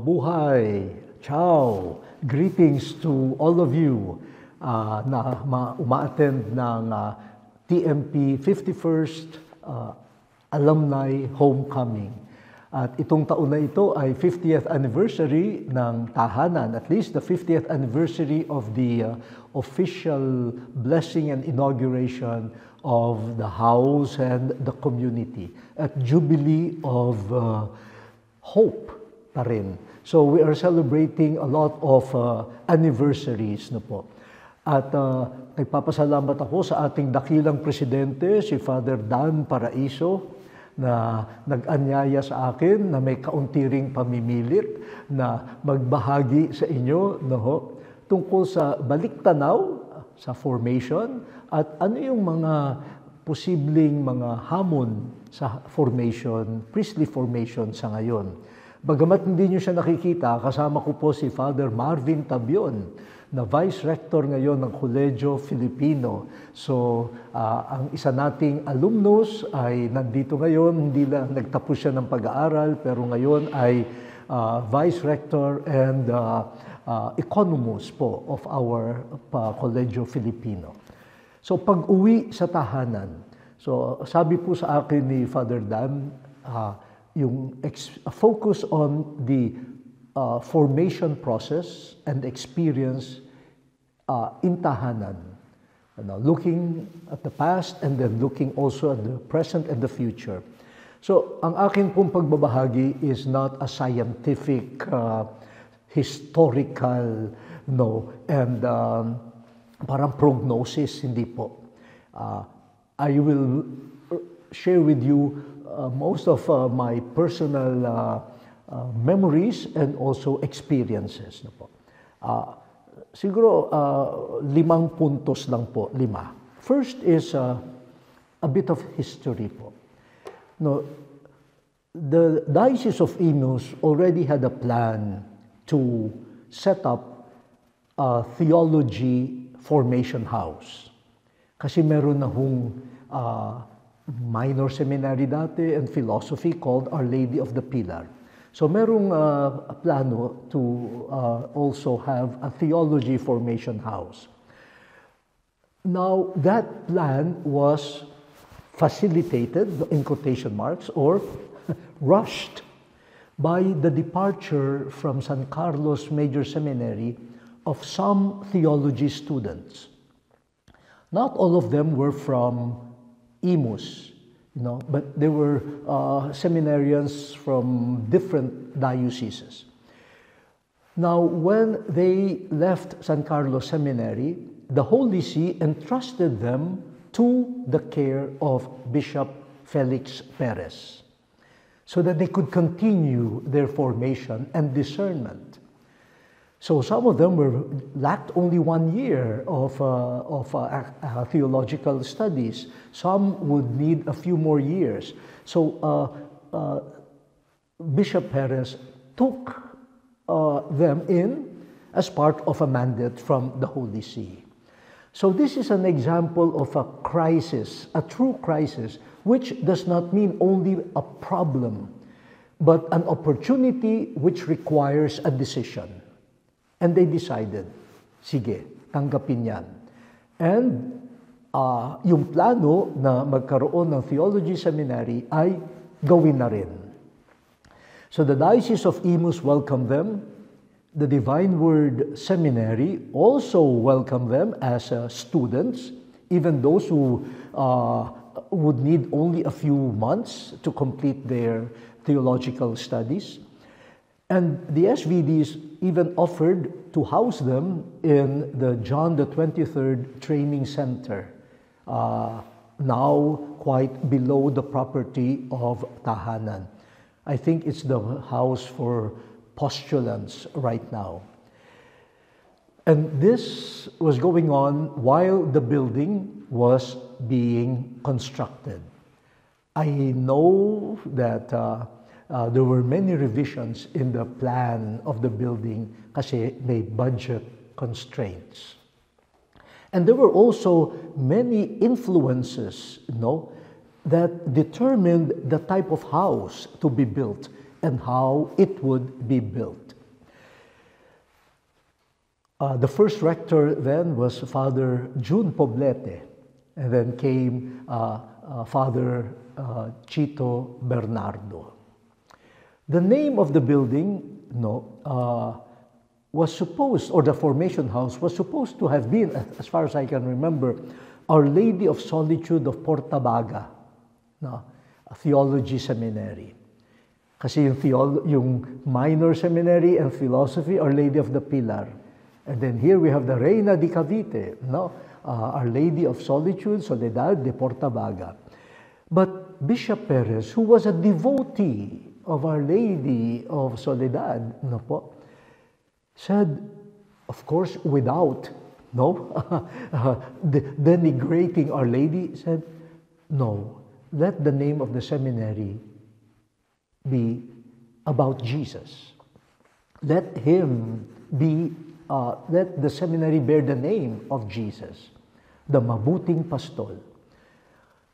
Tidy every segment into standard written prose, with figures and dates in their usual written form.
Mabuhay! Ciao! Greetings to all of you na uma-attend ng TMP 51st Alumni Homecoming. At itong taon na ito ay 50th anniversary ng tahanan, at least the 50th anniversary of the official blessing and inauguration of the house and the community. At Jubilee of Hope pa rin. So we are celebrating a lot of anniversaries na po. At nagpapasalamat ako sa ating dakilang presidente, si Father Dan Paraiso, na nag-anyaya sa akin na may kauntiring pamimilit na magbahagi sa inyo tungkol sa baliktanaw sa formation at ano yung mga posibleng mga hamon sa formation, priestly formation sa ngayon. Bagamat hindi nyo siya nakikita, kasama ko po si Father Marvin Tabion, na Vice Rector ngayon ng Colegio Filipino. So, ang isa nating alumnus ay nandito ngayon, hindi lang nagtapos siya ng pag-aaral, pero ngayon ay Vice Rector and Economus po of our Colegio Filipino. So, pag-uwi sa tahanan, so sabi po sa akin ni Father Dan, yung focus on the formation process and experience in tahanan. Looking at the past and then looking also at the present and the future. So, ang akin pong pagbabahagi is not a scientific, historical, and parang prognosis, hindi po. I will share with you most of my personal memories and also experiences. Siguro 5 puntos lang po, 5. First is a bit of history po. The Diocese of Imus already had a plan to set up a theology formation house. Kasi meron na hong minor seminary dati and philosophy called Our Lady of the Pilar. So merong plano to also have a theology formation house. Now, that plan was facilitated, in quotation marks, or rushed by the departure from San Carlos Major Seminary of some theology students. Not all of them were from Imus, but they were seminarians from different dioceses. Now, when they left San Carlos Seminary, the Holy See entrusted them to the care of Bishop Felix Perez, so that they could continue their formation and discernment. So some of them lacked only 1 year of theological studies. Some would need a few more years. So Bishop Perez took them in as part of a mandate from the Holy See. So this is an example of a crisis, a true crisis, which does not mean only a problem, but an opportunity which requires a decision. And they decided, sige, tanggapin yan. And yung plano na magkaroon ng theology seminary ay gawin na rin. So the Diocese of Imus welcomed them. The Divine Word Seminary also welcomed them as students, even those who would need only a few months to complete their theological studies. And the SVDs even offered to house them in the John the 23rd Training Center, now quite below the property of tahanan. I think it's the house for postulants right now. And this was going on while the building was being constructed. I know that there were many revisions in the plan of the building kasi may budget constraints. And there were also many influences, that determined the type of house to be built and how it would be built. The first rector then was Father June Poblete, and then came Father Chito Bernardo. The name of the building was supposed, or the formation house was supposed to have been, as far as I can remember, Our Lady of Solitude of Portabaga, a theology seminary. Kasi yung minor seminary and philosophy, Our Lady of the Pilar. And then here we have the Reina di Cavite, Our Lady of Solitude, Soledad de Portabaga. But Bishop Perez, who was a devotee of Our Lady of Soledad, said, of course, without denigrating Our Lady, said, no, let the name of the seminary be about Jesus. Let the seminary bear the name of Jesus, the Mabuting Pastol.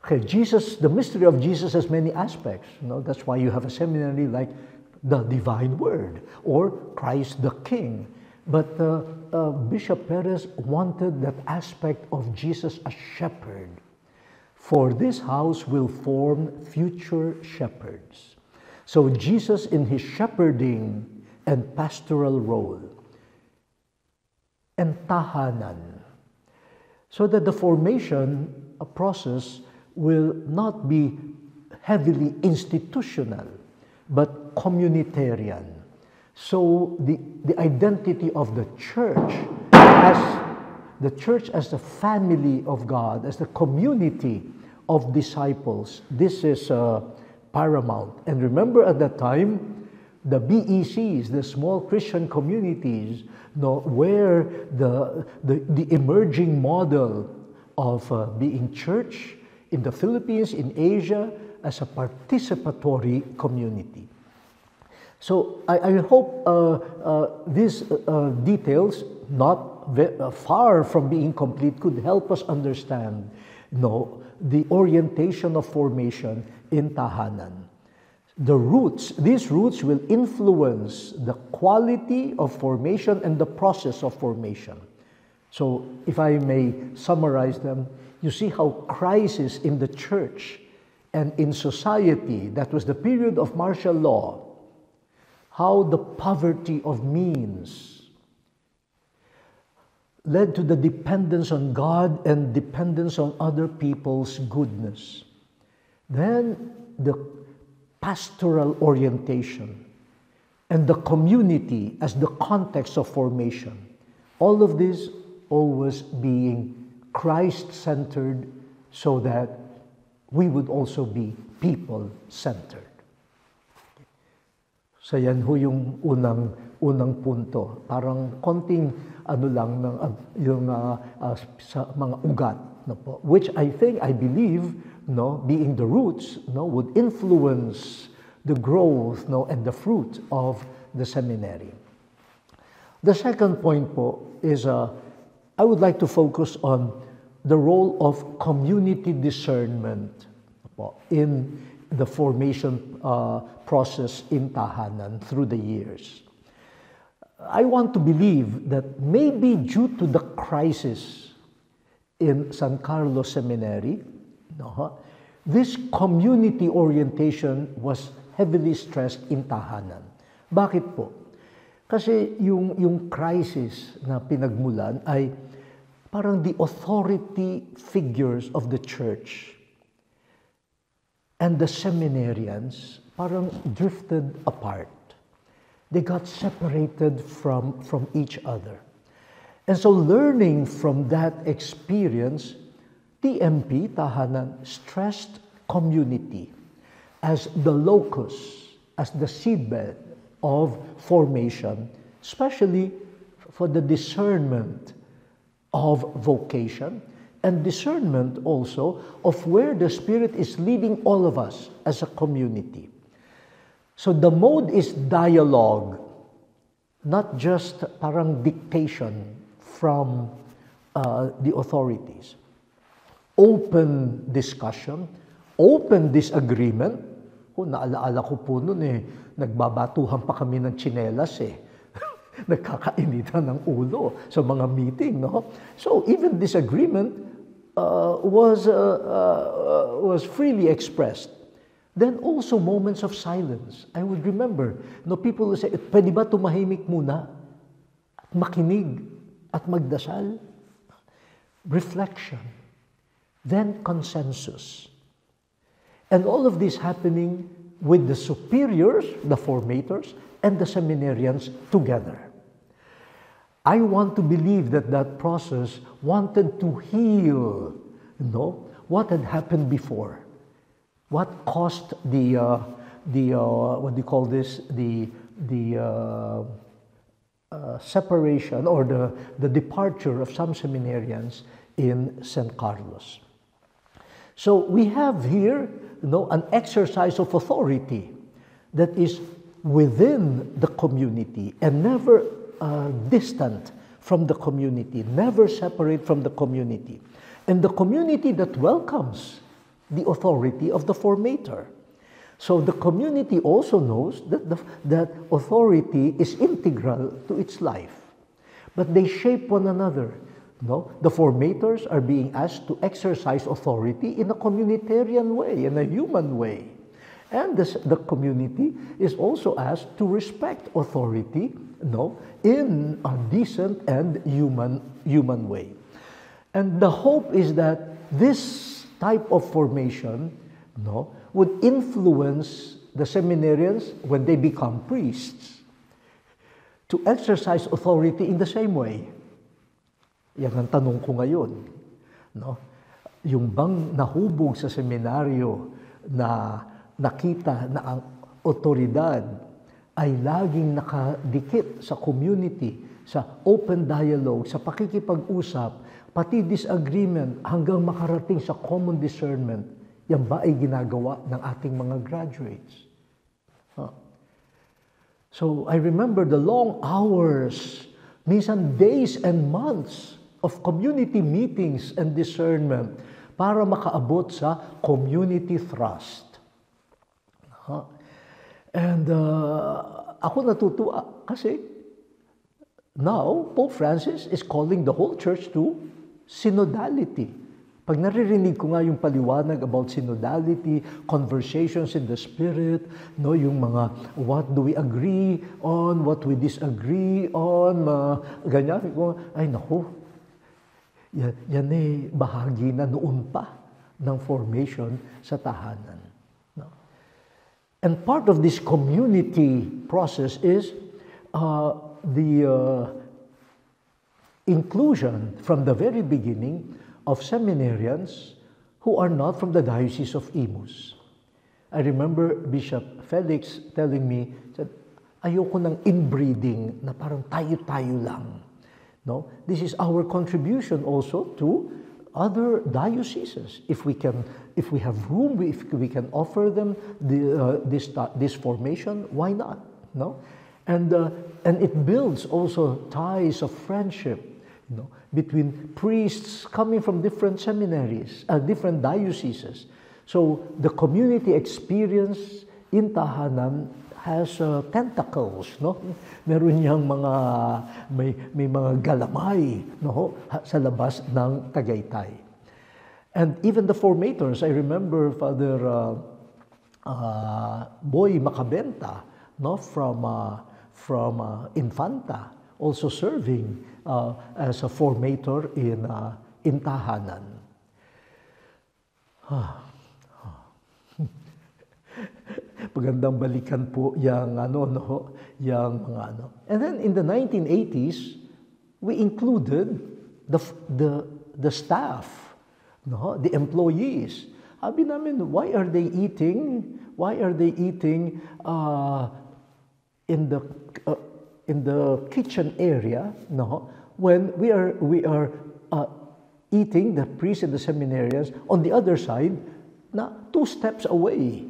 Okay, Jesus, the mystery of Jesus has many aspects. That's why you have a seminary like the Divine Word or Christ the King. But Bishop Perez wanted that aspect of Jesus as shepherd. For this house will form future shepherds. So Jesus in his shepherding and pastoral role, and tahanan, so that the formation process will not be heavily institutional, but communitarian. So the identity of the church as the family of God, as the community of disciples, this is paramount. And remember at that time, the BECs, the small Christian communities, where the emerging model of being church in the Philippines, in Asia, as a participatory community. So I hope these details, not far from being complete, could help us understand the orientation of formation in tahanan. These roots will influence the quality of formation and the process of formation. So if I may summarize them, you see how crisis in the church and in society, that was the period of martial law, how the poverty of means led to the dependence on God and dependence on other people's goodness. Then the pastoral orientation and the community as the context of formation. All of this always being Christ-centered so that we would also be people-centered. So yan ho yung unang punto. Parang konting lang ng yung sa mga ugat, which I believe, being the roots, would influence the growth, and the fruit of the seminary. The second point po is I would like to focus on the role of community discernment in the formation process in tahanan through the years. I want to believe that maybe due to the crisis in San Carlos Seminary, this community orientation was heavily stressed in tahanan. Bakit po? Kasi yung crisis na pinagmulan ay parang the authority figures of the church and the seminarians parang drifted apart. They got separated from each other. And so learning from that experience, TMP, Tahanan, stressed community as the locus, as the seedbed of formation, especially for the discernment of vocation and discernment also of where the Spirit is leading all of us as a community. So the mode is dialogue, not just parang dictation from the authorities. Open discussion, open disagreement. Naalaala ko po noon nagbabatuhan pa kami ng tsinelas Nagkakainitan ng ulo sa mga meeting, no? So even disagreement was freely expressed. Then also moments of silence. I would remember, no, people would say, pwede ba tumahimik muna at makinig at magdasal? Reflection. Then consensus. And all of this happening with the superiors, the formators, and the seminarians together. I want to believe that that process wanted to heal, what had happened before. What caused the what do you call this? The separation or the departure of some seminarians in San Carlos. So we have here, an exercise of authority that is within the community and never distant from the community, never separate from the community. And the community that welcomes the authority of the formator. So the community also knows that authority is integral to its life. But they shape one another. The formators are being asked to exercise authority in a communitarian way, in a human way. And the community is also asked to respect authority, in a decent and human way. And the hope is that this type of formation, would influence the seminarians when they become priests to exercise authority in the same way. Yan ang tanong ko ngayon. Yung bang nahubog sa seminaryo na nakita na ang otoridad ay laging nakadikit sa community, sa open dialogue, sa pakikipag-usap, pati disagreement hanggang makarating sa common discernment, yan ba ay ginagawa ng ating mga graduates? So I remember the long hours, minsan days and months of community meetings and discernment para makaabot sa community thrust. And ako natutuwa kasi now Pope Francis is calling the whole church to synodality. Pag naririnig ko nga yung paliwanag about synodality, conversations in the Spirit, yung mga what do we agree on, what we disagree on, ganyan. Ay naku, yan bahagi na noon pa ng formation sa tahanan. And part of this community process is the inclusion from the very beginning of seminarians who are not from the Diocese of Imus. I remember Bishop Felix telling me, said, ayoko ng inbreeding na parang tayo-tayo lang. This is our contribution also to other dioceses. If we have room, if we can offer them this formation, why not? And it builds also ties of friendship, between priests coming from different seminaries, different dioceses. So the community experience in tahanan has tentacles, Meron niyang may mga galamay, sa labas ng Tagaytay. And even the formators, I remember Father Boy Macabenta, from Infanta, also serving as a formator in tahanan. Magandang balikan po yung mga. And then in the 1980s, we included the staff, the employees. Sabi namin, why are they eating in the kitchen area, when we are eating, the priests and the seminarians, on the other side, 2 steps away.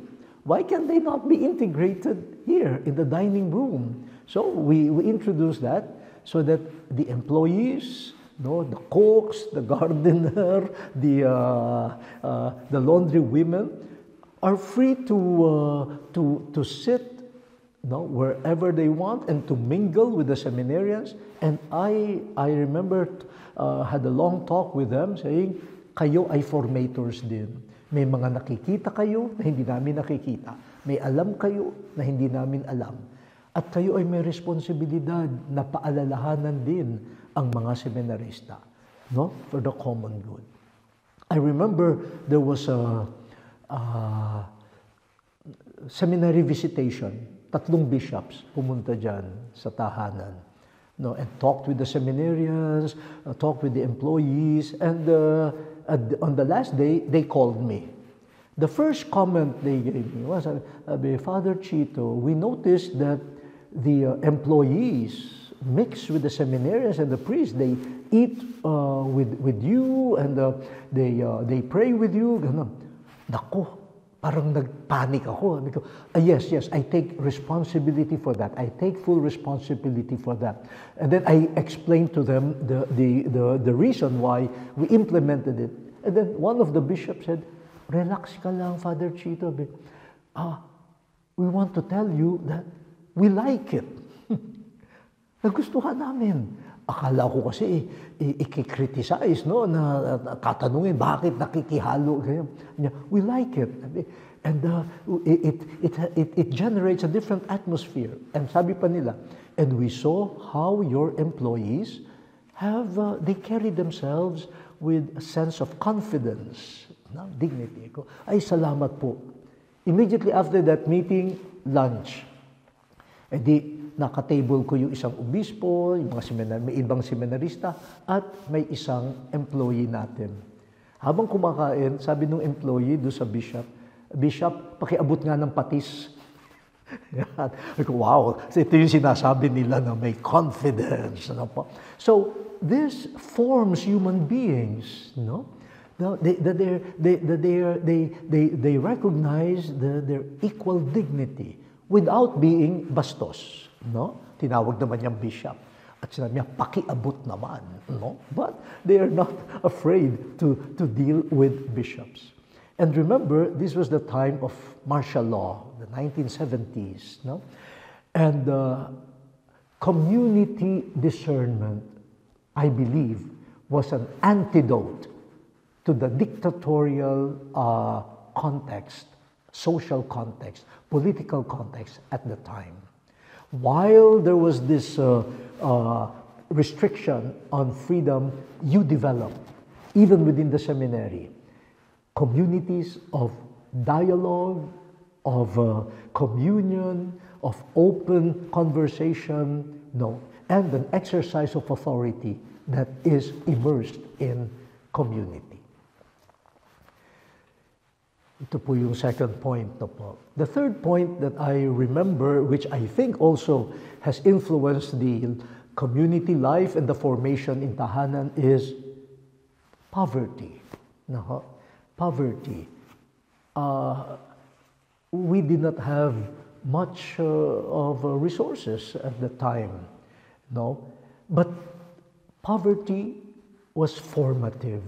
Why can they not be integrated here in the dining room? So we introduced that so that the employees, the cooks, the gardener, the laundry women are free to sit no, wherever they want and to mingle with the seminarians. And I remember had a long talk with them saying, kayo ay formators din. May mga nakikita kayo na hindi namin nakikita. May alam kayo na hindi namin alam. At kayo ay may responsibilidad na paalalahanan din ang mga seminarista, no, for the common good. I remember there was a seminary visitation. 3 bishops pumunta dyan sa tahanan, no, and talked with the seminarians, talked with the employees, and on the last day, they called me. The first comment they gave me was, Father Chito, we noticed that the employees mix with the seminarians and the priests. They eat with you and they pray with you. Ganun. Naku, parang nagpanic ako. Yes, I take responsibility for that. I take full responsibility for that. And then I explained to them the reason why we implemented it. And then one of the bishops said, relax ka lang, Father Chito. We want to tell you that we like it. Nagustuhan namin. Akala ko kasi i-criticize, no, na tatanungin, bakit nakikihalo? We like it. And it generates a different atmosphere. And sabi pa nila, and we saw how your employees have, they carry themselves with a sense of confidence, no, dignity. Ay, salamat po. Immediately after that meeting, lunch. E di, naka-table ko yung isang obispo, yung mga may ibang seminarista, at may isang employee natin. Habang kumakain, sabi nung employee doon sa bishop, Bishop, pakiabot nga ng patis. Wow, so ito yung sinasabi nila na may confidence. Ano po? So, this forms human beings, no? They recognize their equal dignity without being bastos, no? Tinawag naman niyang bishop. At sinabi niya, pakiabot naman, no? But they are not afraid to deal with bishops. And remember, this was the time of martial law, the 1970s, no? And community discernment, I believe, was an antidote to the dictatorial context, social context, political context at the time. While there was this restriction on freedom, you developed, even within the seminary, communities of dialogue, of communion, of open conversation, no, and an exercise of authority that is immersed in community. Ito po yung second point. No po. The third point that I remember, which I think also has influenced the community life and the formation in tahanan, is poverty. No? Poverty. We did not have much of resources at the time, no? But poverty was formative.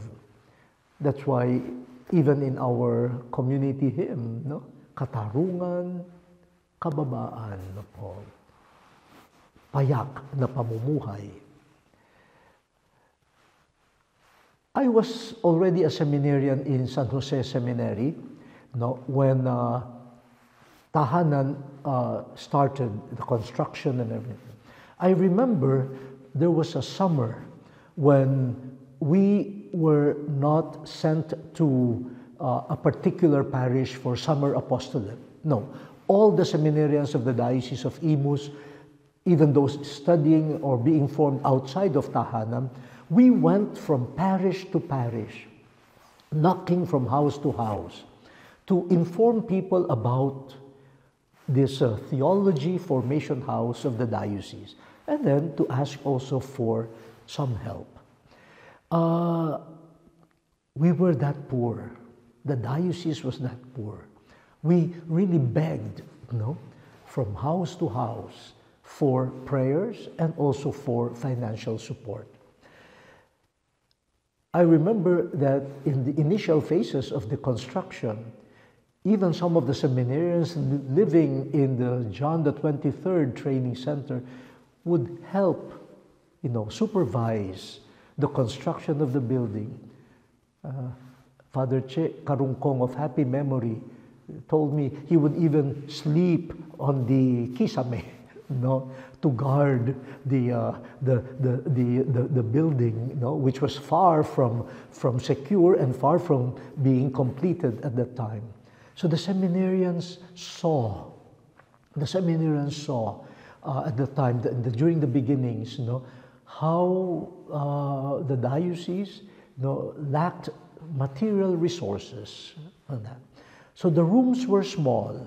That's why even in our community hymn, no? Katarungan, kababaan, no po. Payak na pamumuhay. I was already a seminarian in San Jose Seminary, no, when tahanan started, the construction and everything. I remember there was a summer when we were not sent to a particular parish for summer apostolate. No, all the seminarians of the Diocese of Imus, even those studying or being formed outside of tahanan, we went from parish to parish, knocking from house to house, to inform people about this theology formation house of the diocese, and then to ask also for some help. We were that poor. The diocese was that poor. We really begged, from house to house for prayers and also for financial support. I remember that in the initial phases of the construction, even some of the seminarians living in the John the 23rd Training Center would help, supervise the construction of the building. Father Che Karungkong of happy memory told me he would even sleep on the kisame, to guard the building, which was far from secure and far from being completed at that time. So the seminarians saw at the time, during the beginnings, how the diocese lacked material resources on that. So the rooms were small,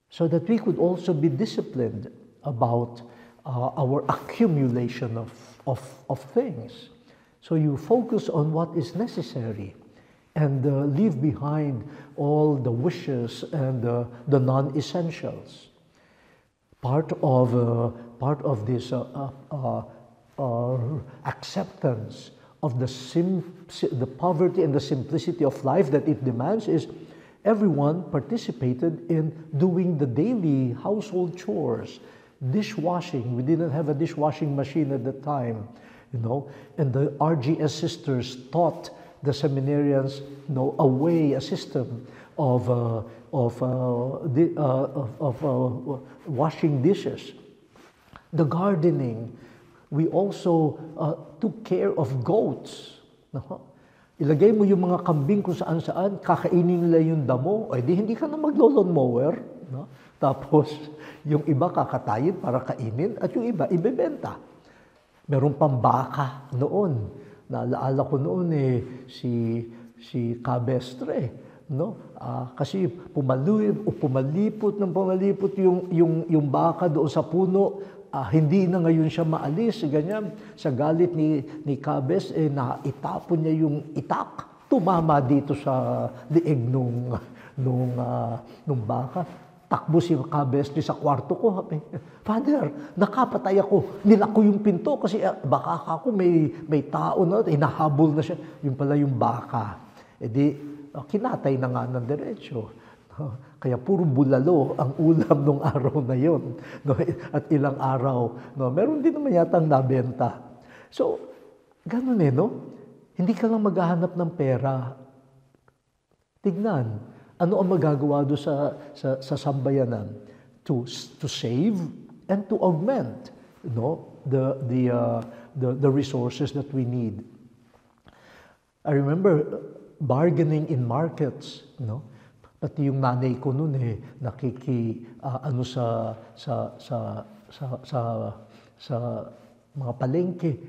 so that we could also be disciplined about our accumulation of things. So you focus on what is necessary and leave behind all the wishes and the non-essentials. Part of this acceptance of the poverty and the simplicity of life that it demands is everyone participated in doing the daily household chores, dishwashing. We didn't have a dishwashing machine at the time, and the RGS sisters taught the seminarians, a system of washing dishes. The gardening, we also took care of goats. Ilagay mo yung mga kambing kung saan-saan, kakainin nila yung damo, hindi ka na maglo-lawn mower. Tapos, yung iba kakatayin para kainin, at yung iba, ibebenta. Meron pang baka noon. Naalaala ko noon si Cabestre. Kasi pumalipot yung baka doon sa puno, hindi na ngayon siya maalis, ganyan. Sa galit ni Cabes, naitapon niya yung itak. Tumama dito sa liig nung baka. Takbo si Cabes sa kwarto ko. Father, nakapatay ako. Nilako yung pinto kasi baka ako may tao na, inahabol na siya. Yung pala yung baka. Kinatay na nga ng diretsyo. Kaya puro bulalo ang ulam nung araw na yon, at ilang araw. Meron din naman yatang nabenta. So, ganun Hindi ka lang maghahanap ng pera. Tignan, ano ang magagawa doon sa sambayanan? To save and to augment the resources that we need. I remember bargaining in markets, pati yung nanay ko noon sa mga palengke,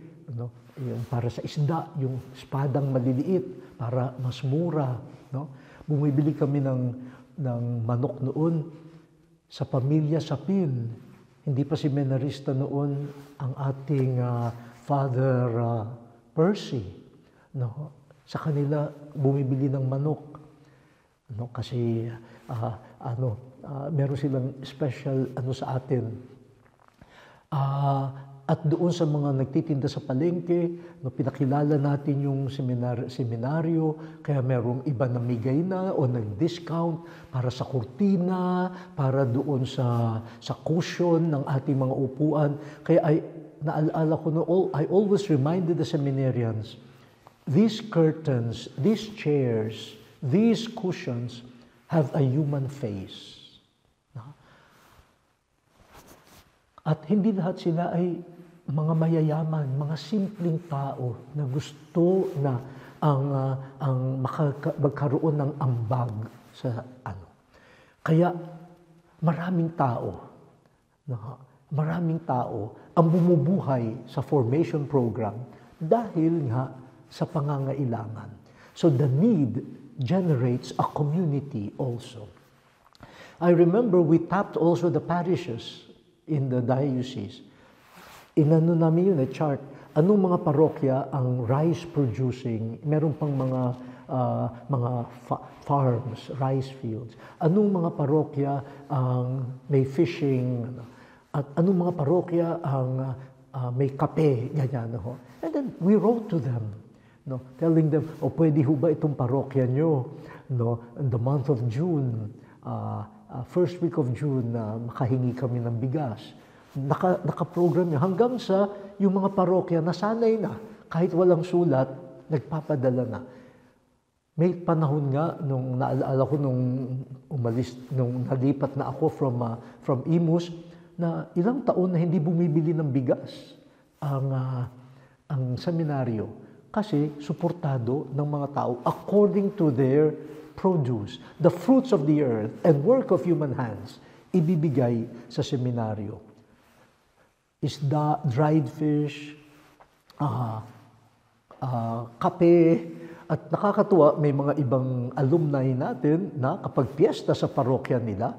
yung para sa isda, yung espadang maliliit para mas mura, Bumibili kami ng manok noon sa pamilya Sapin. Hindi pa seminarista noon ang ating Father Percy, Sa kanila bumibili ng manok. Kasi meron silang special sa atin. At doon sa mga nagtitinda sa palengke, pinakilala natin yung seminaryo, kaya merong iba namigay na o nag-discount para sa kurtina, para doon sa cushion ng ating mga upuan. Kaya naalala ko I always reminded the seminarians, these curtains, these chairs, these cushions have a human face. At hindi lahat sila ay mga mayayaman, mga simpleng tao na gusto na ang magkaroon ng ambag sa Kaya maraming tao ang bumubuhay sa formation program dahil nga sa pangangailangan. So the need generates a community also. I remember we tapped also the parishes in the diocese. Inano namin yun, chart. Anong mga parokya ang rice producing? Meron pang mga farms, rice fields. Anong mga parokya ang may fishing? At anong mga parokya ang may kape? Ganyan. And then we wrote to them, telling them, pwede ho ba itong parokya nyo? no, in the month of June, first week of June, makahingi kami ng bigas. Nakaprogram yun hanggang sa yung mga parokya nasanay na, kahit walang sulat, nagpapadala na. May panahon nga, nung naalala ko nung nalipat na ako from Imus, na ilang taon na hindi bumibili ng bigas ang seminaryo. Kasi suportado ng mga tao according to their produce, the fruits of the earth and work of human hands, ibibigay sa seminaryo. Isda, dried fish, kape, at nakakatuwa, may mga ibang alumni natin na kapag piyesta sa parokya nila,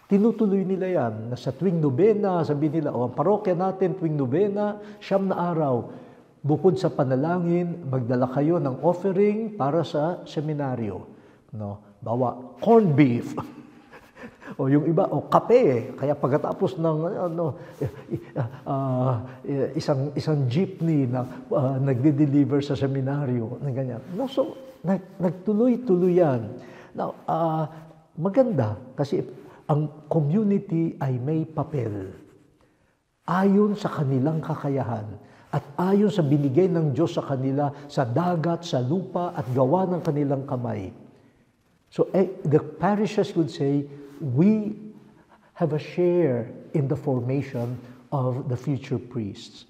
tinutuloy nila yan. Na sa tuwing nobena, sabi nila, ang parokya natin tuwing nobena, 9 na araw. Bukod sa panalangin, magdala kayo ng offering para sa seminaryo. No? Bawa, corned beef. O yung iba, kape. Kaya pagkatapos ng isang jeepney na nagde-deliver sa seminaryo, na ganyan. No, so, nagtuloy-tuloy yan. Now, maganda kasi ang community ay may papel. Ayon sa kanilang kakayahan at ayon sa binigay ng Diyos sa kanila sa dagat, sa lupa at gawa ng kanilang kamay. So, the parishes would say, we have a share in the formation of the future priests.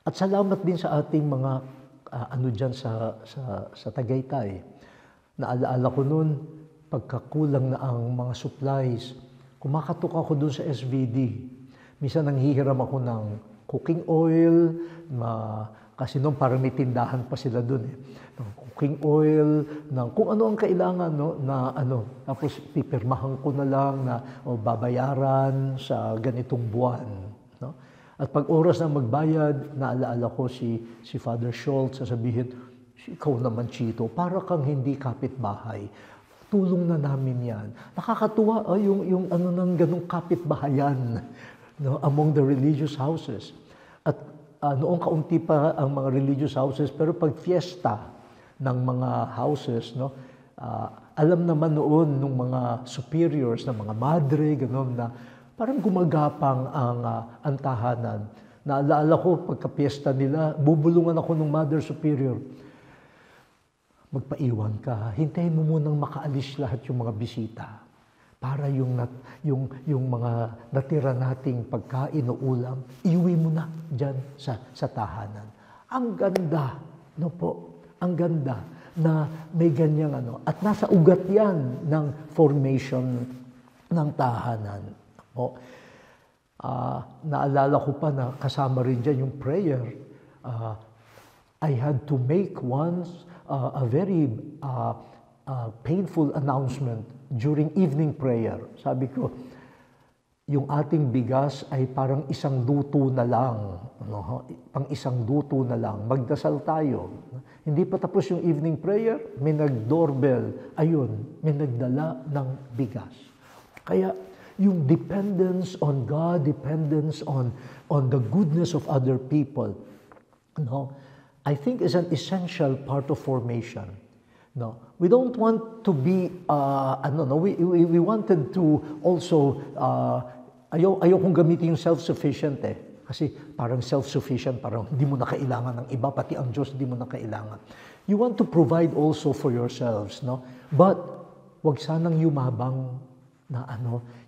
At salamat din sa ating mga dyan sa Tagaytay. Naalaala ko noon, pagkakulang na ang mga supplies, kumakatok ako doon sa SVD. Minsan nanghihiram ako ng cooking oil, kasi noon parang may tindahan pa sila doon cooking oil, kung ano ang kailangan, tapos pipirmahan ko na lang na babayaran sa ganitong buwan. No? At pag oras na magbayad, naalaala ko si Father Schultz, sasabihin, ikaw naman, Chito, para kang hindi kapitbahay. Tulong na namin yan. Nakakatuwa yung ng ganong kapitbahayan among the religious houses. At noong kaunti pa ang mga religious houses, pero pag fiesta ng mga houses, alam naman noon ng mga superiors, ng mga madre, gano'n na parang gumagapang ang tahanan. Naalala ko, pagka-fiesta nila, bubulungan ako ng mother superior. Magpaiwan ka, hintayin mo munang makaalis lahat yung mga bisita para yung mga natira nating pagkain o ulam, iuwi mo na dyan sa tahanan. Ang ganda, ang ganda na may ganyang at nasa ugat yan ng formation ng tahanan. Naalala ko pa na kasama rin dyan yung prayer. I had to make once a very painful announcement during evening prayer. Sabi ko, yung ating bigas ay parang isang luto na lang. Pang isang luto na lang. Magdasal tayo. Hindi pa tapos yung evening prayer, may nag-doorbell. Ayun, may nagdala ng bigas. Kaya yung dependence on God, dependence on the goodness of other people, I think is an essential part of formation. We don't want to be, we wanted to also, ayaw kong gamitin yung self-sufficient Kasi parang self-sufficient, parang hindi mo na kailangan ng iba, pati ang Diyos hindi mo na kailangan. You want to provide also for yourselves, But, wag sanang yumabang na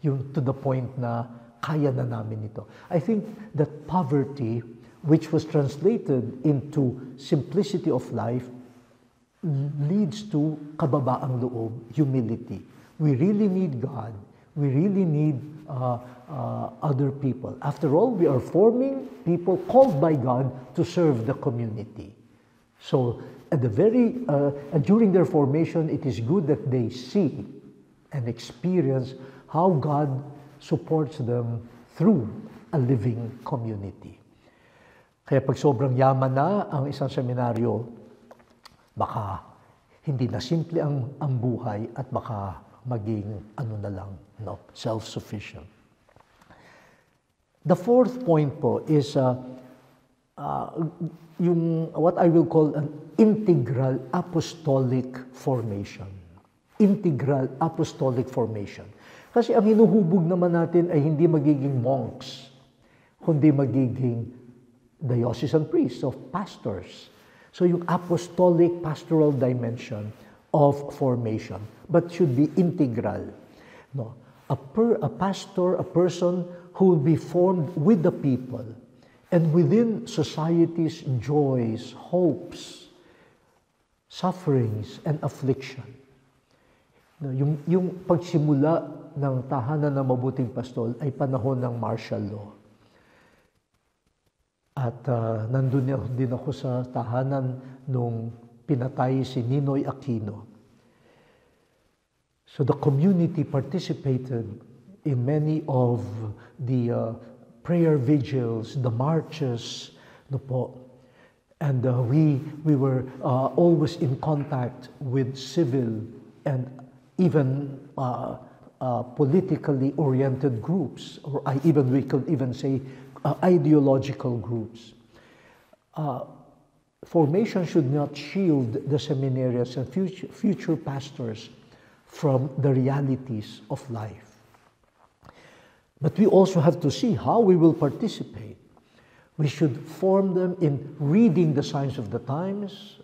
yung to the point na kaya na namin ito. I think that poverty, which was translated into simplicity of life, leads to kababaang loob, humility. We really need God. We really need other people. After all, we are forming people called by God to serve the community. So, during their formation, it is good that they see and experience how God supports them through a living community. Kaya pag sobrang yaman na ang isang seminaryo, baka hindi na simple ang buhay at baka maging self-sufficient. The fourth point po is yung what I will call an integral apostolic formation. integral apostolic formation. Kasi ang hinuhubog naman natin ay hindi magiging monks, kundi magiging diocesan priests of pastors. So yung apostolic pastoral dimension of formation, but should be integral. No? A pastor, a person who will be formed with the people and within society's joys, hopes, sufferings, and affliction. No, yung pagsimula ng tahanan ng mabuting pastol ay panahon ng martial law. At nandun din ako sa tahanan nung pinatay si Ninoy Aquino. So the community participated in many of the prayer vigils, the marches, no po. And we were always in contact with civil and even politically oriented groups, or we could even say ideological groups. Formation should not shield the seminarians and future pastors from the realities of life. But we also have to see how we will participate. We should form them in reading the signs of the times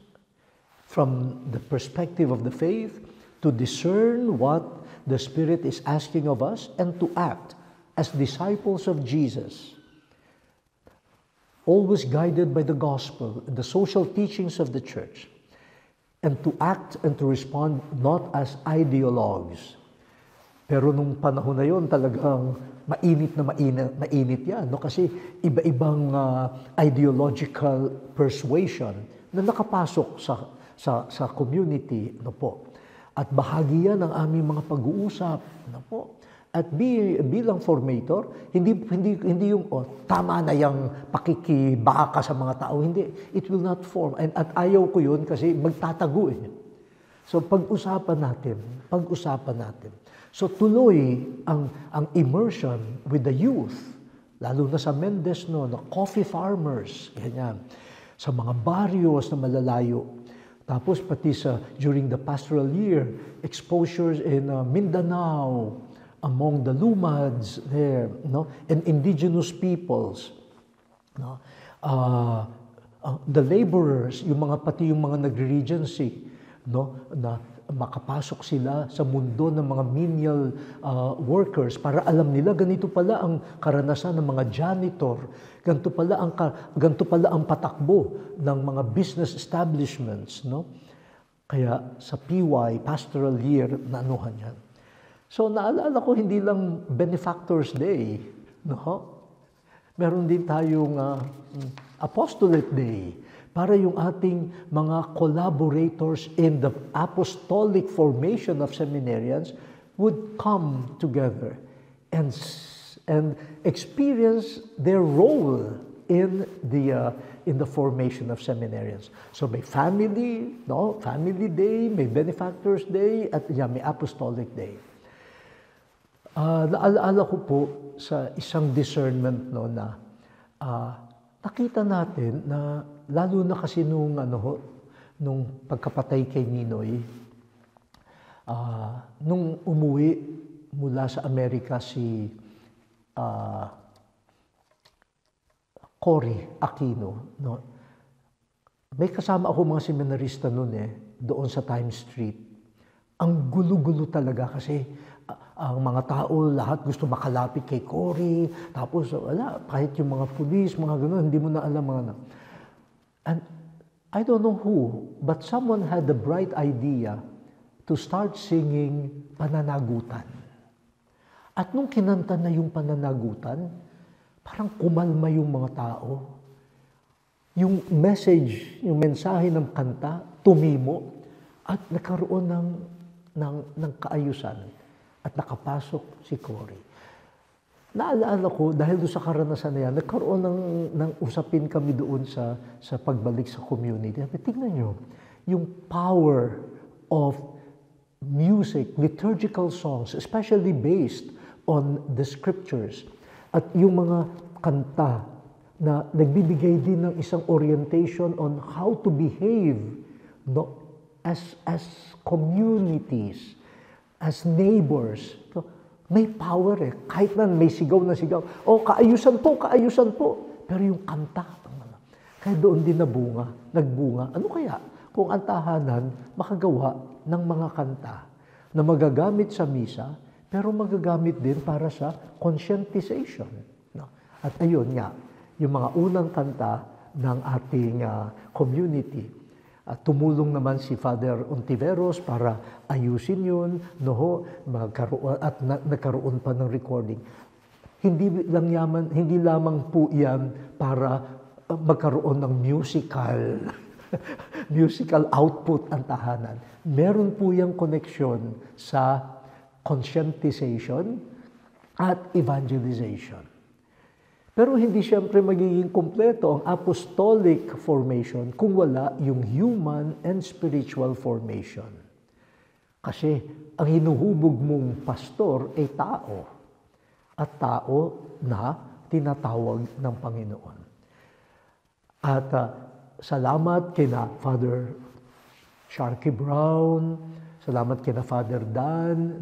from the perspective of the faith, to discern what the Spirit is asking of us, and to act as disciples of Jesus, always guided by the gospel, the social teachings of the church, and to act and to respond not as ideologues. Pero nung panahon na yon, talagang mainit yan. No? Kasi iba-ibang ideological persuasion na nakapasok sa community. No po. At bahagi yan ng aming mga pag-uusap. No po. At bilang formator, hindi yung tama na yung pakikibaka sa mga tao. Hindi. It will not form. At ayaw ko yun kasi magtatago eh. So pag-usapan natin. So tuloy ang immersion with the youth, lalo na sa Mendez no, na coffee farmers, ganyan, sa mga barrios na malalayo. Tapos pati during the pastoral year, exposures in Mindanao, among the Lumads there, no, and indigenous peoples, no, the laborers, pati yung mga nagre-regency, no, na makapasok sila sa mundo ng mga menial workers para alam nila ganito pala ang karanasan ng mga janitor, ganito pala ang patakbo ng mga business establishments, no? Kaya sa PY Pastoral Year naanuhan yan. So naalala ko hindi lang Benefactors Day, no? Meron din tayong Apostolate Day, para yung ating mga collaborators in the apostolic formation of seminarians would come together and experience their role in the formation of seminarians. So may family day, may Benefactors Day, at may Apostolic Day. Naaalala ko po sa isang discernment na nakita natin na lalo na kasi nung pagkapatay kay Ninoy, nung umuwi mula sa Amerika si Cory Aquino, no? May kasama ako mga seminarista noon doon sa Times Street. Ang gulo-gulo talaga kasi ang mga tao, lahat gusto makalapit kay Cory, tapos kahit yung mga pulis, mga gano'n, hindi mo na alam mga. And I don't know who, but someone had the bright idea to start singing Pananagutan. At nung kinanta na yung Pananagutan, parang kumalma yung mga tao. Yung message, yung mensahe ng kanta, tumimo at nagkaroon ng kaayusan. At nakapasok si Cory. Naalala ko, dahil doon sa karanasan na yan, nagkaroon ng usapin kami doon sa pagbalik sa community. Tingnan nyo, yung power of music, liturgical songs, especially based on the scriptures, at yung mga kanta na nagbibigay din ng isang orientation on how to behave, no, as communities, as neighbors, may power eh. Kahit na may sigaw na sigaw, kaayusan po, kaayusan po. Pero yung kanta, kaya doon din nagbunga. Ano kaya kung ang tahanan makagawa ng mga kanta na magagamit sa misa, pero magagamit din para sa conscientization. No? At ayun nga, yung mga unang kanta ng ating community. Tumulong naman si Father Ontiveros para ayusin yun, nagkaroon pa ng recording. Hindi lamang po yan para magkaroon ng musical output ang tahanan. Meron po yung connection sa conscientization at evangelization. Pero hindi siyempre magiging kumpleto ang apostolic formation kung wala yung human and spiritual formation. Kasi ang hinuhubog mong pastor ay tao. At tao na tinatawag ng Panginoon. At salamat kina Father Sharky Brown, salamat kina Father Dan,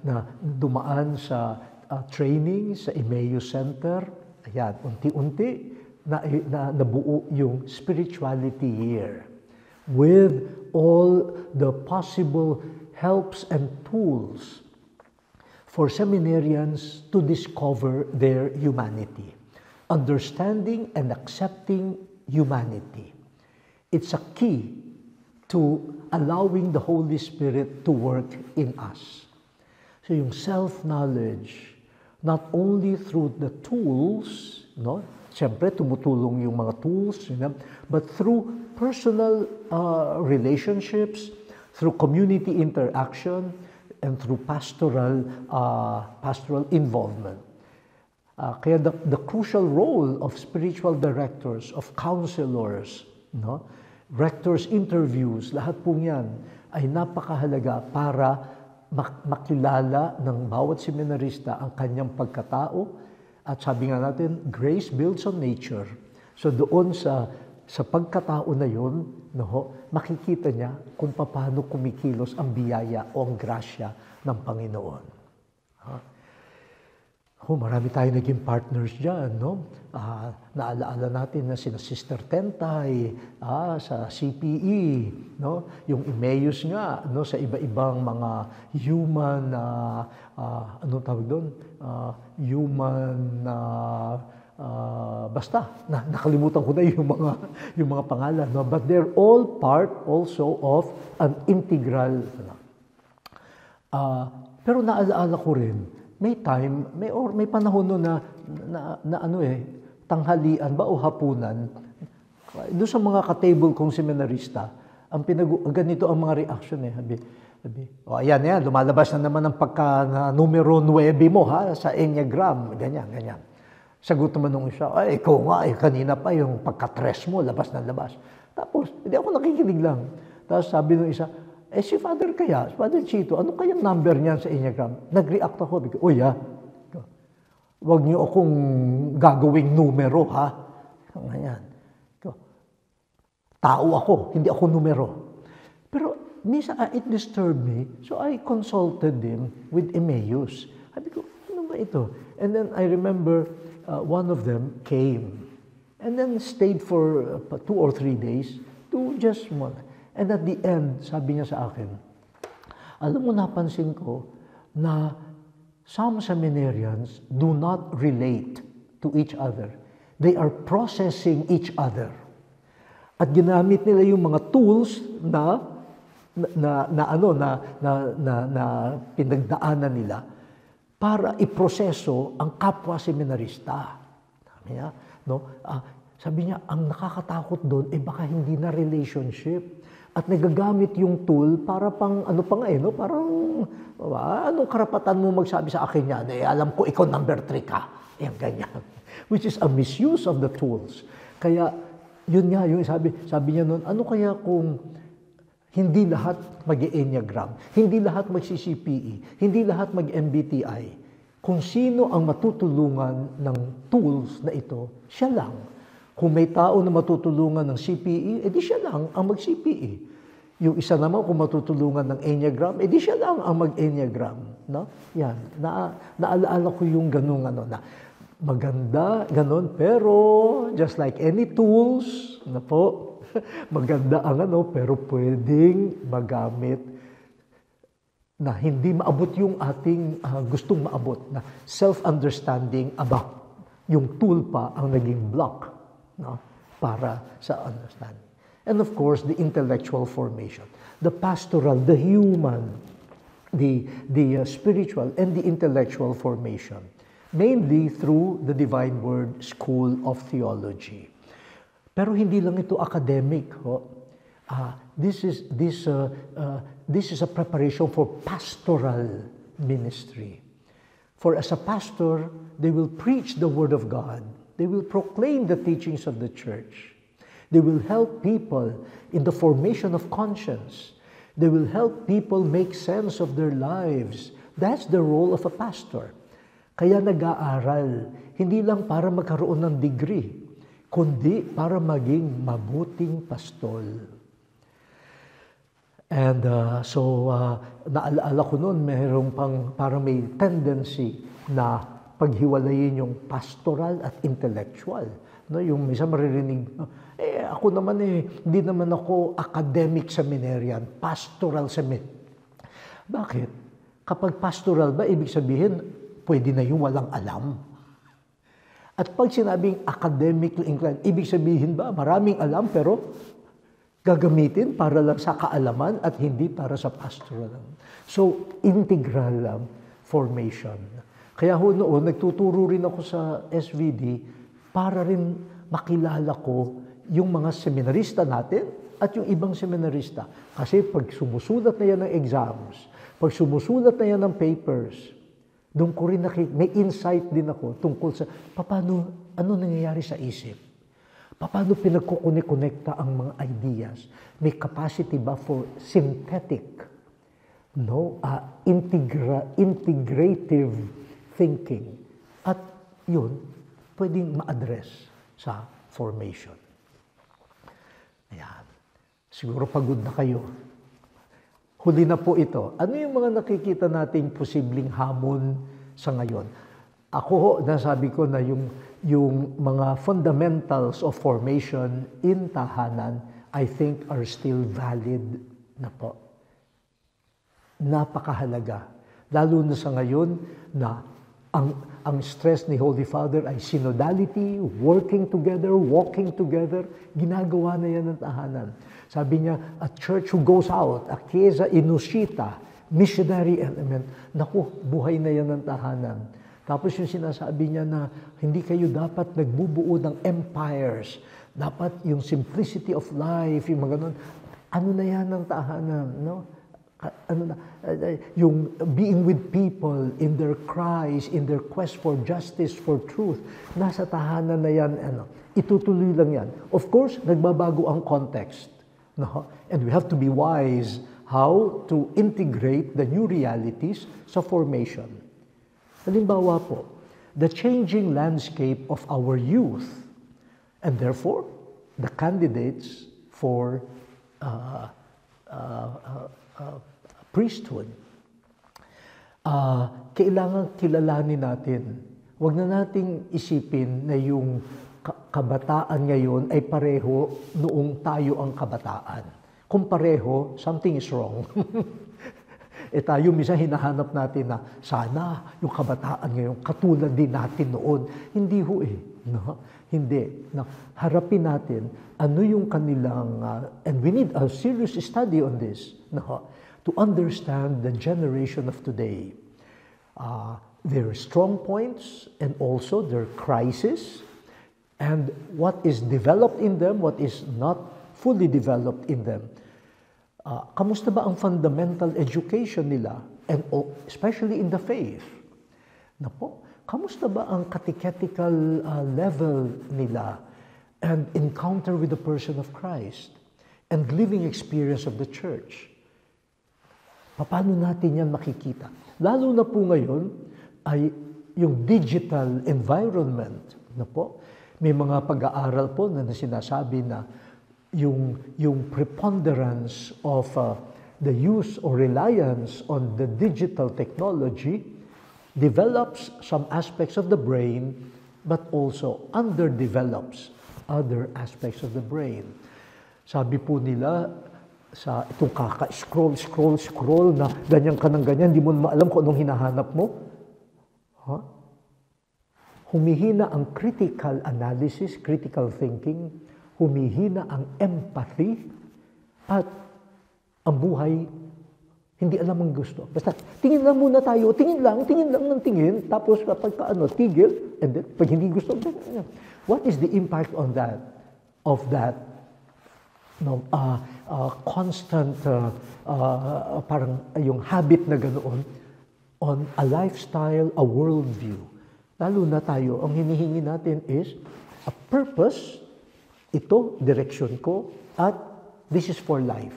na dumaan sa training sa Emmaus Center. Ayan, unti-unti na nabuo yung spirituality here with all the possible helps and tools for seminarians to discover their humanity, understanding and accepting humanity. It's a key to allowing the Holy Spirit to work in us. So yung self-knowledge, not only through the tools, siyempre tumutulong yung mga tools, but through personal relationships, through community interaction, and through pastoral involvement. Kaya the crucial role of spiritual directors, of counselors, rectors' interviews, lahat po yan ay napakahalaga para makilala ng bawat seminarista ang kanyang pagkatao. At sabi nga natin, grace builds on nature. So doon sa pagkatao na yun, makikita niya kung paano kumikilos ang biyaya o ang grasya ng Panginoon. Marami tayong naging partners dyan. Naalaala natin na sina Sister Tentay sa CPE, yung Emmaus nga sa iba-ibang mga human, anong tawag doon? Basta, nakalimutan ko na yung mga pangalan. But they're all part also of an integral. Pero naalaala ko rin, may panahon na tanghalian ba o hapunan, doon sa mga ka-table kong seminarista, ganito ang mga reaction sabi, ayan, lumalabas na naman ang numero 9 mo sa Enneagram, ganyan. Sagot naman nung isa, ikaw nga, kanina pa yung pagka-tres mo, labas na labas. Tapos, hindi ako nakikinig lang. Tapos sabi nung isa, si Father Father Chito, ano kayang number niyan sa Enneagram? Nag-react ako. Huwag niyo akong gagawing numero, ha? Ganyan. Tao ako, hindi ako numero. Pero minsan, it disturbed me, so I consulted him with Emmaus. Sabi ko, ano ba ito? And then I remember one of them came and then stayed for 2 or 3 days to just one. And at the end, sabi niya sa akin, alam mo, napansin ko na some seminarians do not relate to each other. They are processing each other. At ginamit nila yung mga tools na pinagdaanan nila para iproseso ang kapwa seminarista. Sabi niya, ang nakakatakot doon, baka hindi na relationship. At nagagamit yung tool para pang, parang, anong karapatan mo magsabi sa akin yan? Alam ko, ikaw number 3 ka. Ganyan. Which is a misuse of the tools. Kaya, yun nga, yung sabi niya noon, ano kaya kung hindi lahat mag-Enneagram, hindi lahat mag-CCPE, hindi lahat mag-MBTI. Kung sino ang matutulungan ng tools na ito, siya lang. Kung may tao na matutulungan ng CPE, edi siya lang ang mag-CPE. Yung isa naman kung matutulungan ng Enneagram, edi siya lang ang mag-Enneagram. No? Yan. Naalaala ko yung ganung na maganda, ganun, pero just like any tools, na po, maganda ang pero pwedeng magamit na hindi maabot yung ating gustong maabot, na self-understanding about yung tool pa ang naging block, no? Para sa understanding. And of course, the intellectual formation, the pastoral, the human, the spiritual, and the intellectual formation, mainly through the Divine Word School of Theology. Pero hindi lang ito academic. This is a preparation for pastoral ministry. For as a pastor, they will preach the Word of God. They will proclaim the teachings of the church. They will help people in the formation of conscience. They will help people make sense of their lives. That's the role of a pastor. Kaya nag-aaral, hindi lang para magkaroon ng degree, kundi para maging mabuting pastol. And naalaala ko noon, mayroong parang may tendency na paghiwalayin yung pastoral at intellectual. No, yung minsan maririnig, ako naman hindi naman ako academic seminarian, pastoral seminarian. Bakit? Kapag pastoral ba, ibig sabihin, pwede na yung walang alam. At pag sinabing academically inclined, ibig sabihin ba, maraming alam pero gagamitin para lang sa kaalaman at hindi para sa pastoral. So, integral formation. Kaya noon, nagtuturo rin ako sa SVD para rin makilala ko yung mga seminarista natin at yung ibang seminarista. Kasi pag sumusulat na yan ng exams, pag sumusulat na yan ng papers, doon ko rin may insight din ako tungkol sa ano nangyayari sa isip. Paano pinagkukunik-konekta ang mga ideas? May capacity ba for synthetic, integrative thinking? At yun, pwedeng ma-address sa formation. Ayan. Siguro pagod na kayo. Huli na po ito. Ano yung mga nakikita nating posibleng hamon sa ngayon? Ako, nasabi ko na yung mga fundamentals of formation in tahanan, I think are still valid na po. Napakahalaga. Lalo na sa ngayon na ang stress ni Holy Father ay synodality, working together, walking together. Ginagawa na yan ng tahanan. Sabi niya, a church who goes out, a chiesa inusita, missionary element. Naku, buhay na yan ng tahanan. Tapos yung sinasabi niya na hindi kayo dapat nagbubuo ng empires. Dapat yung simplicity of life, yung mga ganun. Ano na yan ng tahanan, no? Yung being with people in their cries, in their quest for justice, for truth, nasa tahanan na yan, itutuloy lang yan. Of course, nagbabago ang context. No? And we have to be wise how to integrate the new realities sa formation. Halimbawa po, the changing landscape of our youth, and therefore, the candidates for priesthood. Kailangan kilalanin natin. Huwag na nating isipin na yung kabataan ngayon ay pareho noong tayo ang kabataan. Kung pareho, something is wrong. Tayo minsan hinahanap natin na sana yung kabataan ngayon katulad din natin noon. Hindi ho no? Hindi. No. Harapin natin ano yung kanilang, and we need a serious study on this, no? To understand the generation of today. Their strong points and also their crisis, and what is developed in them, what is not fully developed in them. Kamusta ba ang fundamental education nila, and especially in the faith? Kamusta ba ang catechetical level nila, and encounter with the person of Christ, and living experience of the church? Paano natin yan makikita? Lalo na po ngayon ay yung digital environment. May mga pag-aaral po na sinasabi na yung preponderance of the use or reliance on the digital technology develops some aspects of the brain but also underdevelops other aspects of the brain. Sabi po nila, sa itong scroll na ganyan ka ng ganyan, hindi mo maalam kung anong hinahanap mo. Humihina ang critical analysis, critical thinking, humihina ang empathy, at ang buhay, hindi alam ang gusto. Basta, tingin lang muna tayo, tingin lang ng tingin, tapos kapag tigil, and then, pag hindi gusto, what is the impact on that, of that, constant, parang yung habit na ganoon, on a lifestyle, a worldview. Lalo na tayo, ang hinihingi natin is a purpose, ito, direction ko, at this is for life.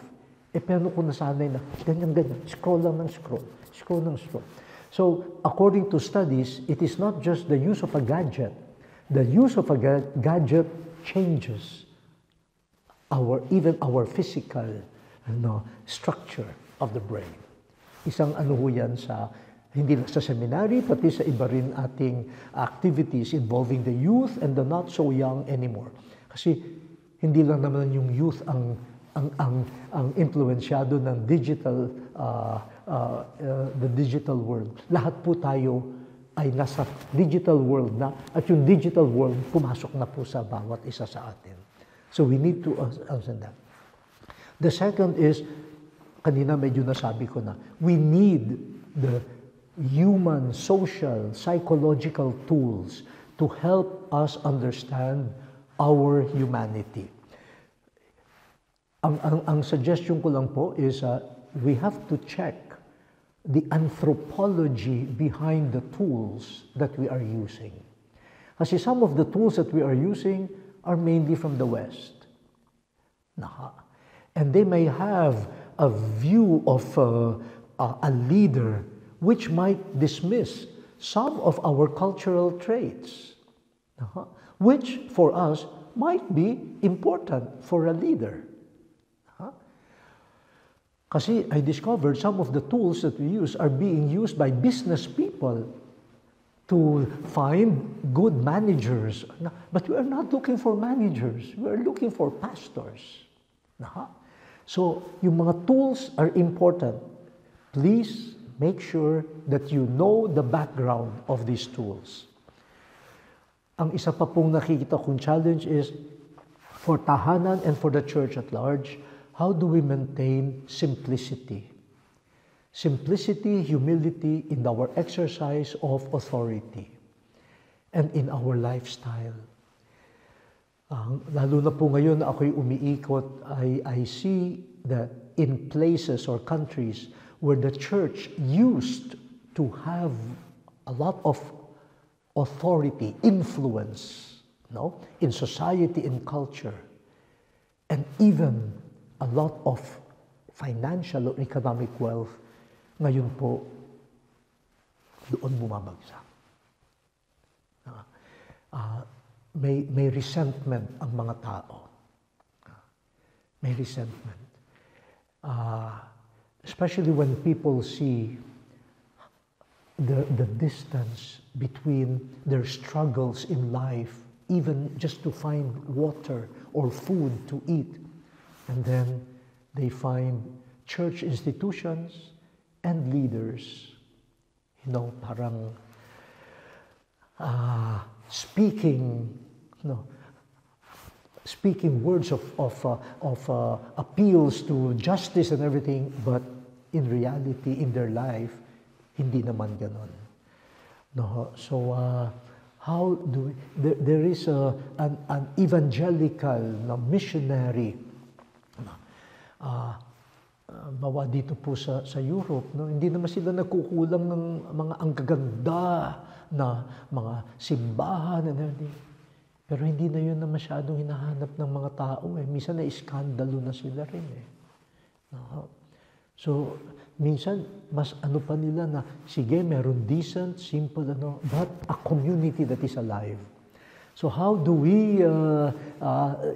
Pero kung nasanay na, ganyan, scroll lang ng scroll. So, according to studies, it is not just the use of a gadget. The use of a gadget changes even our physical structure of the brain. Isang yan sa hindi lang sa seminary, pati sa iba rin ating activities involving the youth and the not so young anymore. Kasi hindi lang naman yung youth ang influensyado ng digital, the digital world. Lahat po tayo ay nasa digital world na, at yung digital world pumasok na po sa bawat isa sa atin. So we need to understand that. The second is, kanina medyo nasabi ko na, we need the human, social, psychological tools to help us understand our humanity. Ang suggestion ko lang po is we have to check the anthropology behind the tools that we are using. Kasi some of the tools that we are using are mainly from the West. And they may have a view of a leader which might dismiss some of our cultural traits, which for us might be important for a leader. Kasi I discovered some of the tools that we use are being used by business people to find good managers. But we are not looking for managers. We are looking for pastors. So, yung mga tools are important. Please make sure that you know the background of these tools. Ang isa pa pong nakikita kong challenge is, for tahanan and for the church at large, how do we maintain simplicity? Simplicity, humility in our exercise of authority and in our lifestyle. Lalo na po ngayon na ako'y umiikot, I see that in places or countries where the church used to have a lot of authority, influence, in society and culture, and even a lot of financial or economic wealth, ngayon po, doon bumabagsak. May resentment ang mga tao. May resentment. Especially when people see the distance between their struggles in life, even just to find water or food to eat. And then they find church institutions and leaders, parang speaking words of appeals to justice and everything, but in reality, in their life, hindi naman ganon. So, how do there is an evangelical, missionary, bawa dito po sa Europe, hindi naman sila nagkukulang ng mga ang gaganda na mga simbahan and everything. Pero hindi na yun na masyadong hinahanap ng mga tao. Minsan na iskandalo na sila rin. So, minsan, mas pa nila na, sige, meron decent, simple, but a community that is alive. So how do we,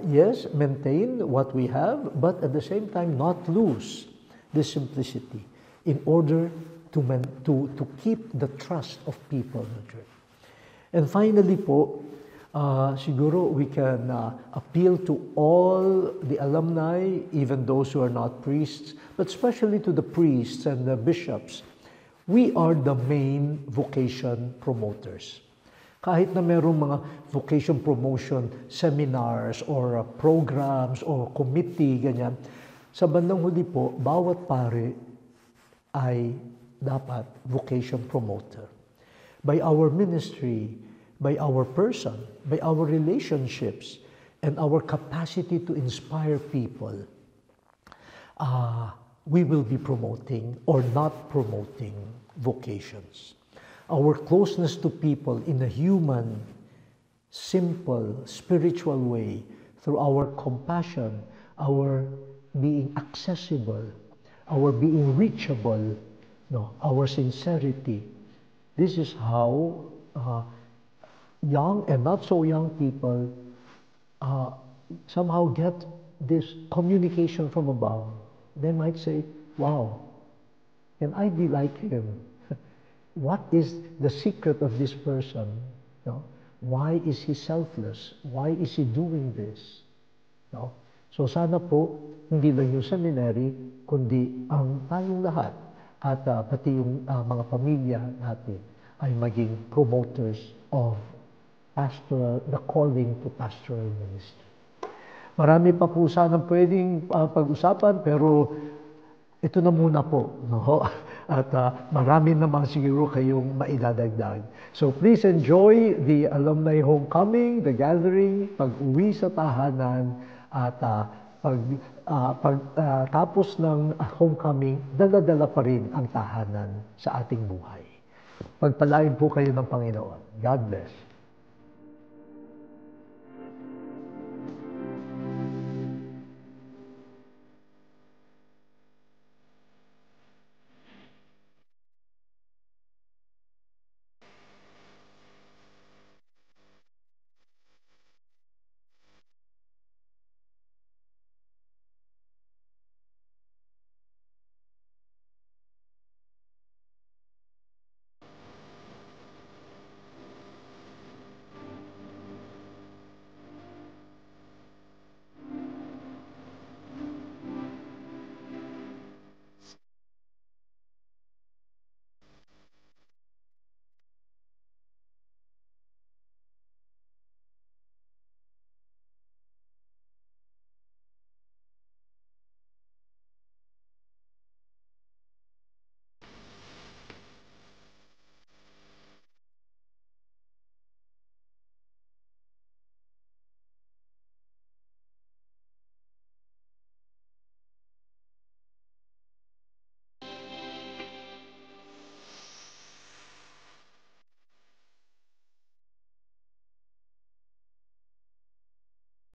yes, maintain what we have, but at the same time not lose this simplicity in order to keep the trust of people in the church. And finally po, siguro we can appeal to all the alumni, even those who are not priests, but especially to the priests and the bishops. We are the main vocation promoters. Kahit na merong mga vocation promotion seminars or programs or committee, ganyan, sa bandang huli po, bawat pare ay dapat vocation promoter. By our ministry, by our person, by our relationships, and our capacity to inspire people, we will be promoting or not promoting vocations. Our closeness to people in a human, simple, spiritual way, through our compassion, our being accessible, our being reachable, our sincerity. This is how young and not so young people somehow get this communication from above. They might say, wow, can I be like him? What is the secret of this person? Why is he selfless? Why is he doing this? So sana po, hindi lang yung seminary, kundi ang tayong lahat at pati yung mga pamilya natin ay maging promoters of pastoral, the calling to pastoral ministry. Marami pa po sana pwedeng pag-usapan, pero ito na muna po. At marami naman siguro kayong maidadagdag. So please enjoy the alumni homecoming, the gathering, pag-uwi sa tahanan, at tapos ng homecoming, dala-dala pa rin ang tahanan sa ating buhay. Pagpalain po kayo ng Panginoon. God bless.